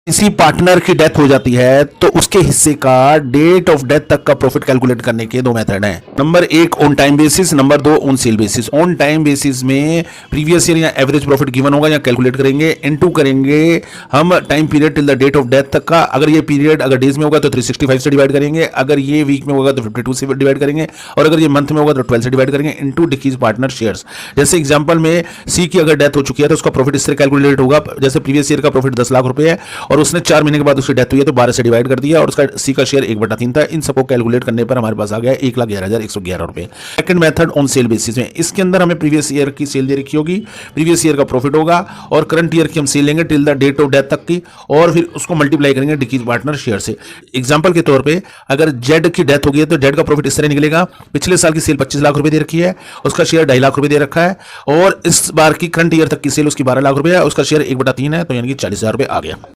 किसी पार्टनर की डेथ हो जाती है तो उसके हिस्से का डेट ऑफ डेथ तक का प्रॉफिट कैलकुलेट करने के दो मेथड हैं। नंबर एक ऑन टाइम बेसिस, नंबर दो on sale basis. On time basis में प्रीवियस ईयर या एवरेज प्रॉफिट गिवन होगा या कैलकुलेट करेंगे, इनटू करेंगे हम time period till the date of death तक का। अगर ये पीरियड अगर डेज में होगा तो 365 से डिवाइड करेंगे, अगर ये वीक में होगा तो 52 से डिवाइड करेंगे, और अगर ये मंथ में होगा तो 12 से डिवाइड करेंगे, इनटू डिक्रीज पार्टनर शेयर्स। जैसे एग्जांपल में सी की अगर डेथ हो चुकी है तो उसका प्रॉफिट इस तरह कैलकुलेट होगा, जैसे प्रीवियस ईयर का प्रॉफिट 10 लाख रुपए है और उसने 4 महीने के बाद उसकी डेथ हुई है तो 12 से डिवाइड कर दिया और उसका सी का शेयर 1/3 था। इन सबको कैलकुलेट करने पर हमारे पास आ गया 1,11,111 रुपए। Second method on sale basis में, इसके अंदर हमें प्रीवियस ईयर की सेल दे रखी होगी, प्रीवियस ईयर का प्रॉफिट होगा और करंट ईयर की हम सेल लेंगे till the date of death तक की, और फिर उसको मल्टीप्लाई करेंगे डिक्रीज पार्टनर शेयर से। एग्जांपल के तौर पे अगर जेड की डेथ हो गई है तो जेड का प्रॉफिट इस तरह निकलेगा, पिछले साल की सेल 25 लाख रुपए दे रखी है, उसका शेयर 2.5 लाख रुपए दे रखा है, और इस बार की करंट ईयर तक की सेल उसकी 12 लाख रुपए है, उसका शेयर 1/3 है तो यानी कि 40,000 रुपए आ गया।